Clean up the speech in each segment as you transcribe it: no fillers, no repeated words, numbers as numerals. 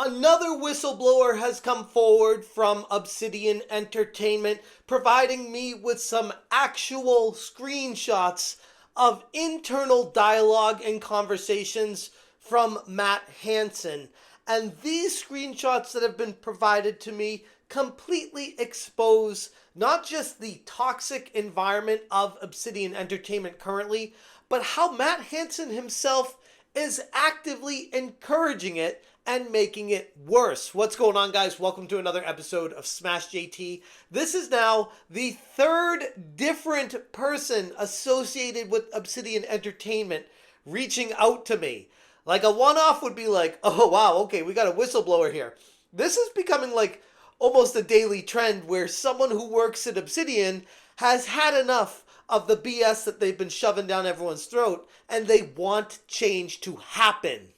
Another whistleblower has come forward from Obsidian Entertainment, providing me with some actual screenshots of internal dialogue and conversations from Matt Hansen. And these screenshots that have been provided to me completely expose not just the toxic environment of Obsidian Entertainment currently, but how Matt Hansen himself is actively encouraging it and making it worse. What's going on, guys? Welcome to another episode of Smash JT. This is now the third different person associated with Obsidian Entertainment reaching out to me. Like a one-off would be like, oh wow, okay, we got a whistleblower here. This is becoming like almost a daily trend where someone who works at Obsidian has had enough of the BS that they've been shoving down everyone's throat, and they want change to happen.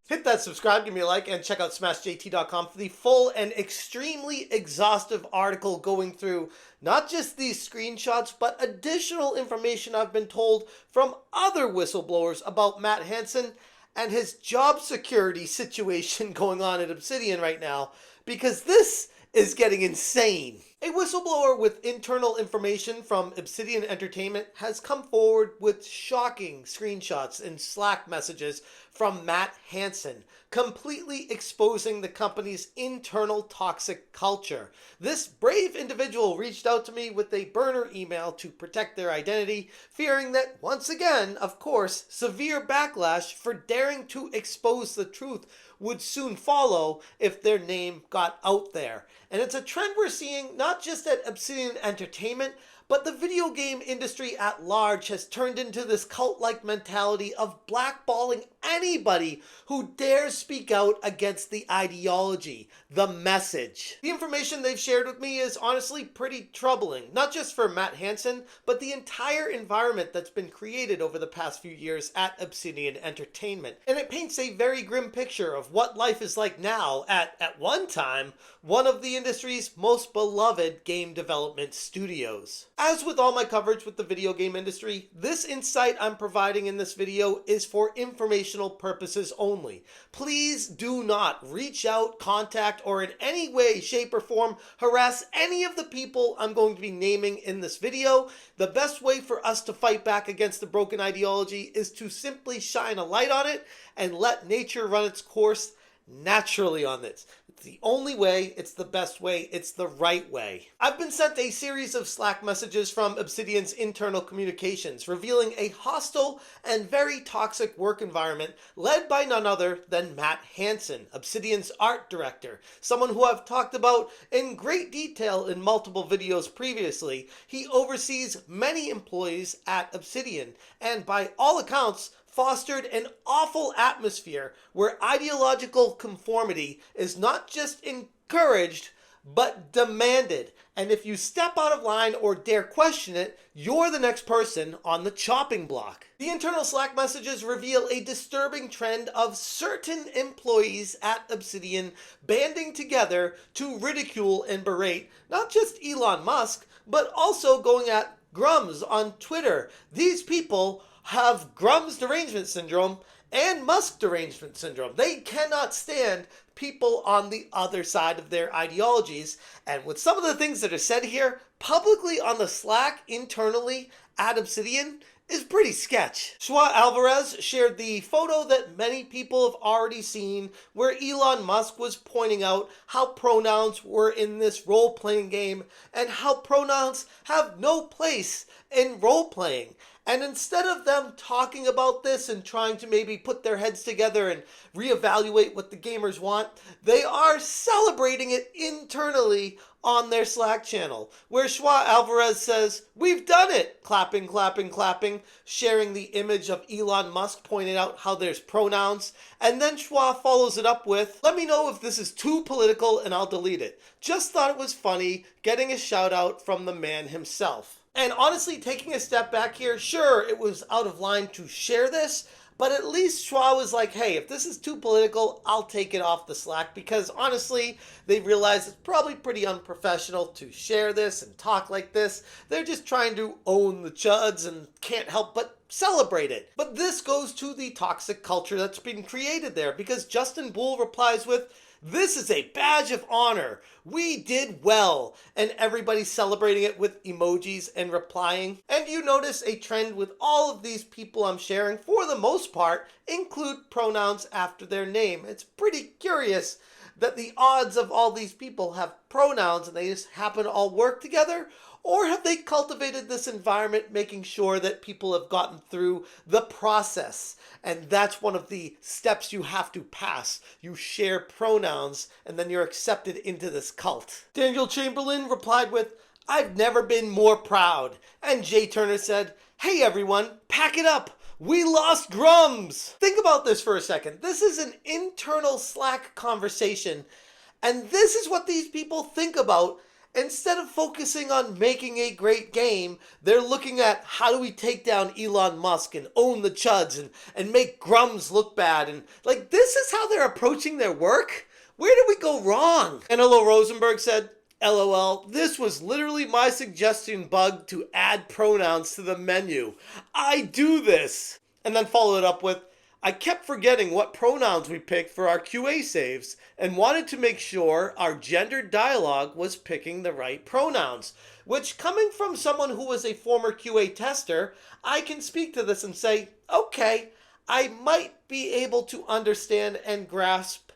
Hit that subscribe, give me a like, and check out smashjt.com for the full and extremely exhaustive article going through not just these screenshots, but additional information I've been told from other whistleblowers about Matt Hansen and his job security situation going on at Obsidian right now, because this is getting insane. A whistleblower with internal information from Obsidian Entertainment has come forward with shocking screenshots and Slack messages from Matt Hansen, completely exposing the company's internal toxic culture. This brave individual reached out to me with a burner email to protect their identity, fearing that, once again, of course, severe backlash for daring to expose the truth would soon follow if their name got out there. And it's a trend we're seeing not just at Obsidian Entertainment, but the video game industry at large has turned into this cult-like mentality of blackballing anybody who dares speak out against the ideology, the message. The information they've shared with me is honestly pretty troubling, not just for Matt Hansen, but the entire environment that's been created over the past few years at Obsidian Entertainment. And it paints a very grim picture of what life is like now at one time, one of the industry's most beloved game development studios. As with all my coverage with the video game industry, this insight I'm providing in this video is for informational purposes only. Please do not reach out, contact, or in any way, shape, or form harass any of the people I'm going to be naming in this video. The best way for us to fight back against the broken ideology is to simply shine a light on it and let nature run its course naturally on this. It's the only way, it's the best way, it's the right way. I've been sent a series of Slack messages from Obsidian's internal communications revealing a hostile and very toxic work environment led by none other than Matt Hansen, Obsidian's art director, someone who I've talked about in great detail in multiple videos previously. He oversees many employees at Obsidian and by all accounts fostered an awful atmosphere where ideological conformity is not just encouraged, but demanded. And if you step out of line or dare question it, you're the next person on the chopping block. The internal Slack messages reveal a disturbing trend of certain employees at Obsidian banding together to ridicule and berate not just Elon Musk, but also going at Grums on Twitter. These people have Grum's derangement syndrome and Musk derangement syndrome. They cannot stand people on the other side of their ideologies. And with some of the things that are said here publicly on the Slack internally at Obsidian is pretty sketch. Schwa Alvarez shared the photo that many people have already seen where Elon Musk was pointing out how pronouns were in this role-playing game and how pronouns have no place in role-playing. And instead of them talking about this and trying to maybe put their heads together and reevaluate what the gamers want, they are celebrating it internally on their Slack channel, where Schwa Alvarez says, "We've done it!" Clapping, clapping, clapping, sharing the image of Elon Musk pointing out how there's pronouns. And then Schwa follows it up with, "Let me know if this is too political and I'll delete it. Just thought it was funny getting a shout out from the man himself." And honestly, taking a step back here, sure, it was out of line to share this, But at least Schwa was like, hey, if this is too political, I'll take it off the Slack, because honestly, they realize it's probably pretty unprofessional to share this and talk like this. They're just trying to own the chuds and can't help but celebrate it. But this goes to the toxic culture that's been created there, because Justin Bull replies with, "This is a badge of honor. We did well." And everybody's celebrating it with emojis and replying. And you notice a trend with all of these people I'm sharing, for the most part, include pronouns after their name. It's pretty curious that the odds of all these people have pronouns and they just happen to all work together. Or have they cultivated this environment making sure that people have gotten through the process? And that's one of the steps you have to pass. You share pronouns and then you're accepted into this cult. Daniel Chamberlain replied with, "I've never been more proud." And Jay Turner said, "Hey everyone, pack it up. We lost Grums." Think about this for a second. This is an internal Slack conversation. And this is what these people think about. Instead of focusing on making a great game, they're looking at how do we take down Elon Musk and own the chuds and make Grums look bad. And like, this is how they're approaching their work? Where did we go wrong? And Hello Rosenberg said, "LOL, this was literally my suggestion bug to add pronouns to the menu. I do this." And then followed it up with, "I kept forgetting what pronouns we picked for our QA saves and wanted to make sure our gendered dialogue was picking the right pronouns." Which, coming from someone who was a former QA tester, I can speak to this and say, okay, I might be able to understand and grasp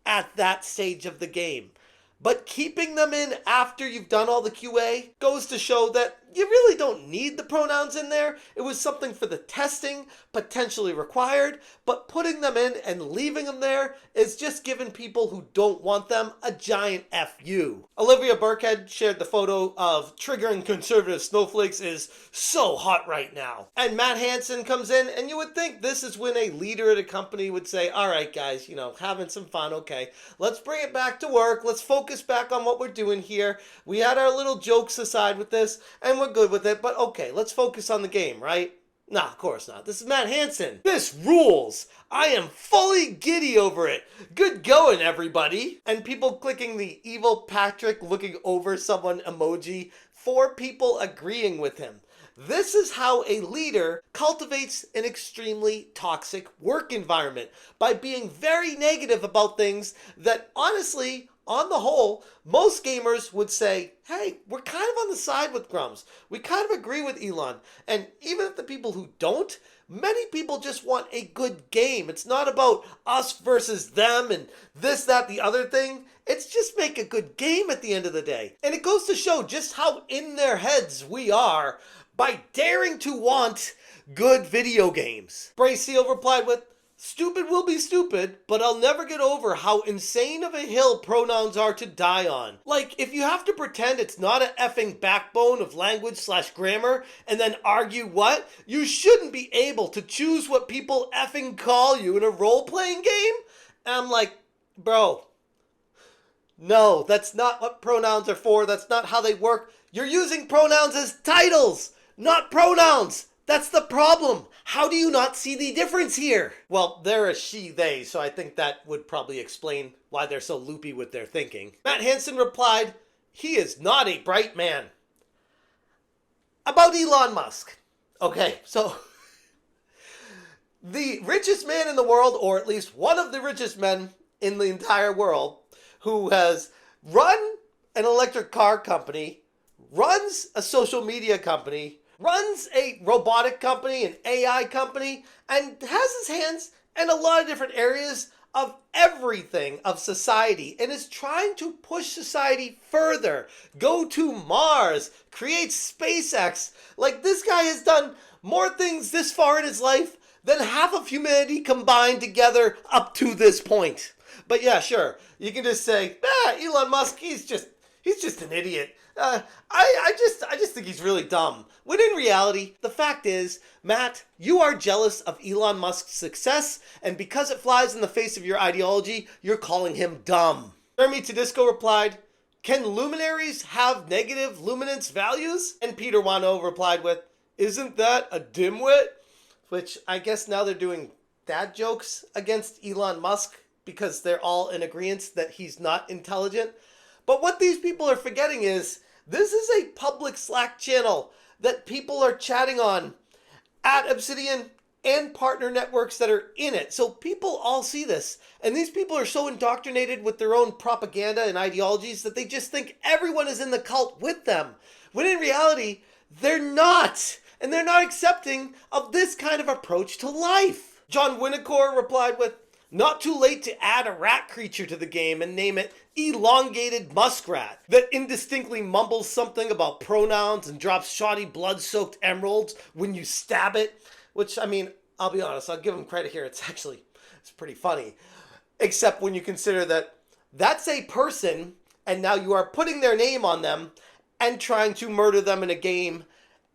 at that stage of the game. But keeping them in after you've done all the QA goes to show that you really don't need the pronouns in there. It was something for the testing, potentially required, but putting them in and leaving them there is just giving people who don't want them a giant FU. Olivia Burkhead shared the photo of triggering conservative snowflakes is so hot right now. And Matt Hansen comes in, and you would think this is when a leader at a company would say, all right guys, having some fun, okay, let's bring it back to work, let's focus back on what we're doing here. We had our little jokes aside with this, and we're good with it, but okay, let's focus on the game, right? Nah, of course not. This is Matt Hansen. This rules. I am fully giddy over it. Good going, everybody. And people clicking the evil Patrick looking over someone emoji for people agreeing with him. This is how a leader cultivates an extremely toxic work environment, by being very negative about things that honestly, on the whole, most gamers would say, hey, we're kind of on the side with Grums. We kind of agree with Elon. And even if the people who don't, many people just want a good game. It's not about us versus them and this, that, the other thing. It's just make a good game at the end of the day. And it goes to show just how in their heads we are by daring to want good video games. Bray Seal replied with, "Stupid will be stupid, but I'll never get over how insane of a hill pronouns are to die on. Like, if you have to pretend it's not an effing backbone of language/grammar and then argue what, you shouldn't be able to choose what people effing call you in a role-playing game?" And I'm like, bro, no, that's not what pronouns are for. That's not how they work. You're using pronouns as titles, not pronouns. That's the problem. How do you not see the difference here? Well, they're a she, they, so I think that would probably explain why they're so loopy with their thinking. Matt Hansen replied, "He is not a bright man." About Elon Musk. Okay, so the richest man in the world, or at least one of the richest men in the entire world, who has run an electric car company, runs a social media company, runs a robotic company, an AI company, and has his hands in a lot of different areas of everything of society, and is trying to push society further, go to Mars, create SpaceX. Like, this guy has done more things this far in his life than half of humanity combined together up to this point. But yeah, sure, you can just say, Elon Musk, he's just an idiot. I just think he's really dumb. When in reality, the fact is, Matt, you are jealous of Elon Musk's success, and because it flies in the face of your ideology, you're calling him dumb. Jeremy Tedisco replied, "Can luminaries have negative luminance values?" And Peter Wano replied with, "Isn't that a dimwit?" Which I guess now they're doing dad jokes against Elon Musk because they're all in agreement that he's not intelligent. But what these people are forgetting is this is a public Slack channel that people are chatting on at Obsidian and partner networks that are in it. So people all see this. And these people are so indoctrinated with their own propaganda and ideologies that they just think everyone is in the cult with them. When in reality, they're not. And they're not accepting of this kind of approach to life. John Winnicor replied with, "Not too late to add a rat creature to the game and name it elongated muskrat that indistinctly mumbles something about pronouns and drops shoddy blood-soaked emeralds when you stab it." Which, I mean, I'll be honest, I'll give him credit here. It's pretty funny. Except when you consider that that's a person and now you are putting their name on them and trying to murder them in a game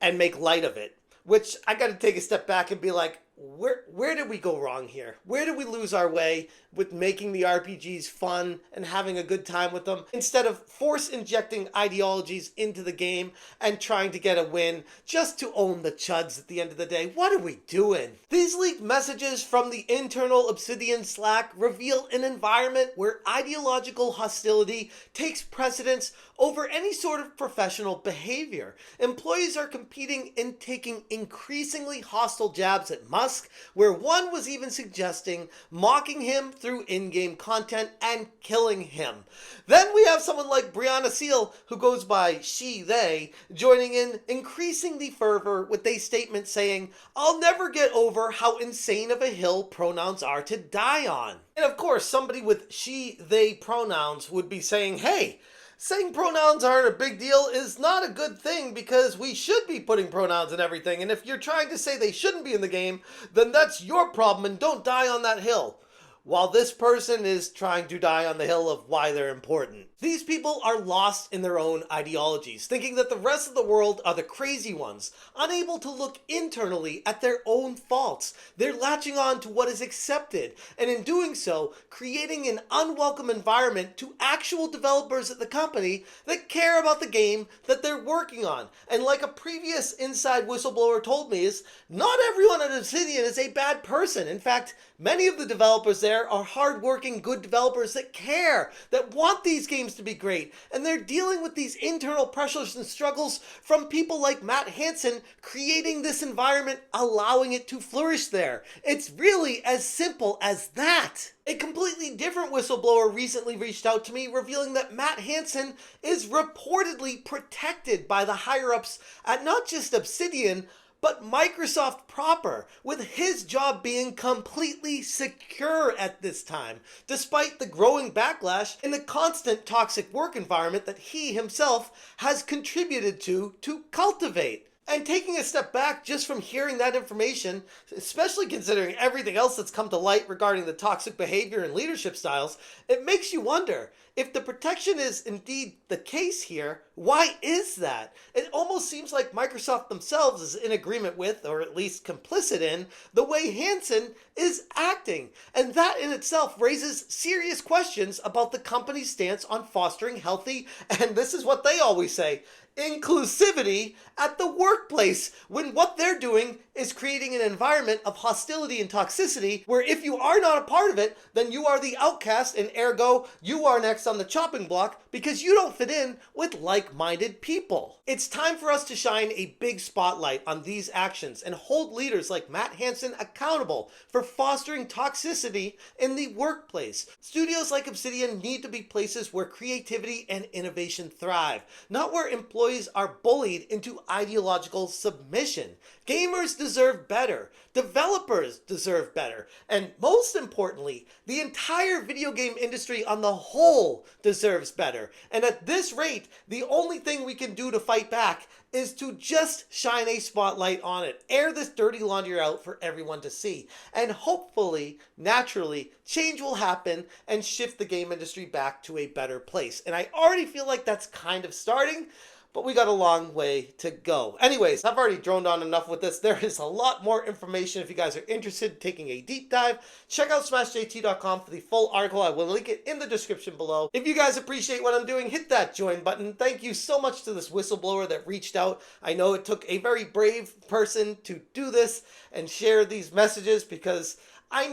and make light of it. Which I got to take a step back and be like, where did we go wrong here? Where did we lose our way with making the RPGs fun and having a good time with them instead of force injecting ideologies into the game and trying to get a win just to own the chuds at the end of the day? What are we doing? These leaked messages from the internal Obsidian Slack reveal an environment where ideological hostility takes precedence over any sort of professional behavior. Employees are competing in taking increasingly hostile jabs at Musk, where one was even suggesting mocking him through in-game content and killing him. Then we have someone like Brianna Seal, who goes by she, they, joining in, increasing the fervor with a statement saying, "I'll never get over how insane of a hill pronouns are to die on." And of course, somebody with she, they pronouns would be saying, hey, saying pronouns aren't a big deal is not a good thing because we should be putting pronouns in everything. And if you're trying to say they shouldn't be in the game, then that's your problem and don't die on that hill. While this person is trying to die on the hill of why they're important. These people are lost in their own ideologies, thinking that the rest of the world are the crazy ones, unable to look internally at their own faults. They're latching on to what is accepted, and in doing so, creating an unwelcome environment to actual developers at the company that care about the game that they're working on. And like a previous inside whistleblower told me, is not everyone at Obsidian is a bad person. In fact, many of the developers there are hardworking, good developers that care, that want these games to be great, and they're dealing with these internal pressures and struggles from people like Matt Hansen creating this environment, allowing it to flourish there. It's really as simple as that. A completely different whistleblower recently reached out to me, revealing that Matt Hansen is reportedly protected by the higher-ups at not just Obsidian, but Microsoft proper, with his job being completely secure at this time, despite the growing backlash and the constant toxic work environment that he himself has contributed to cultivate. And taking a step back just from hearing that information, especially considering everything else that's come to light regarding the toxic behavior and leadership styles, it makes you wonder, if the protection is indeed the case here, why is that? It almost seems like Microsoft themselves is in agreement with, or at least complicit in, the way Hansen is acting. And that in itself raises serious questions about the company's stance on fostering healthy, and this is what they always say, inclusivity at the workplace, when what they're doing is creating an environment of hostility and toxicity where if you are not a part of it, then you are the outcast and ergo you are next on the chopping block because you don't fit in with like-minded people. It's time for us to shine a big spotlight on these actions and hold leaders like Matt Hansen accountable for fostering toxicity in the workplace. Studios like Obsidian need to be places where creativity and innovation thrive, not where employees are bullied into ideological submission. Gamers deserve better. Developers deserve better. And most importantly, the entire video game industry on the whole deserves better. And at this rate, the only thing we can do to fight back is to just shine a spotlight on it. Air this dirty laundry out for everyone to see. And hopefully, naturally, change will happen and shift the game industry back to a better place. And I already feel like that's kind of starting, but we got a long way to go. Anyways, I've already droned on enough with this. There is a lot more information if you guys are interested in taking a deep dive. Check out smashjt.com for the full article. I will link it in the description below. If you guys appreciate what I'm doing, hit that join button. Thank you so much to this whistleblower that reached out. I know it took a very brave person to do this and share these messages because I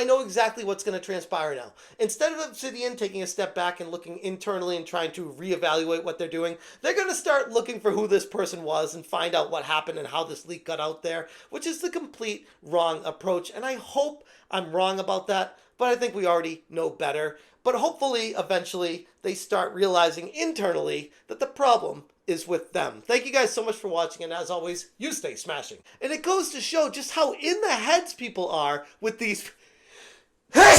know exactly what's going to transpire now. Instead of Obsidian taking a step back and looking internally and trying to reevaluate what they're doing, they're going to start looking for who this person was and find out what happened and how this leak got out there, which is the complete wrong approach. And I hope I'm wrong about that, but I think we already know better. But hopefully, eventually, they start realizing internally that the problem is with them. Thank you guys so much for watching, and as always, you stay smashing. And it goes to show just how in the heads people are with these... Hey!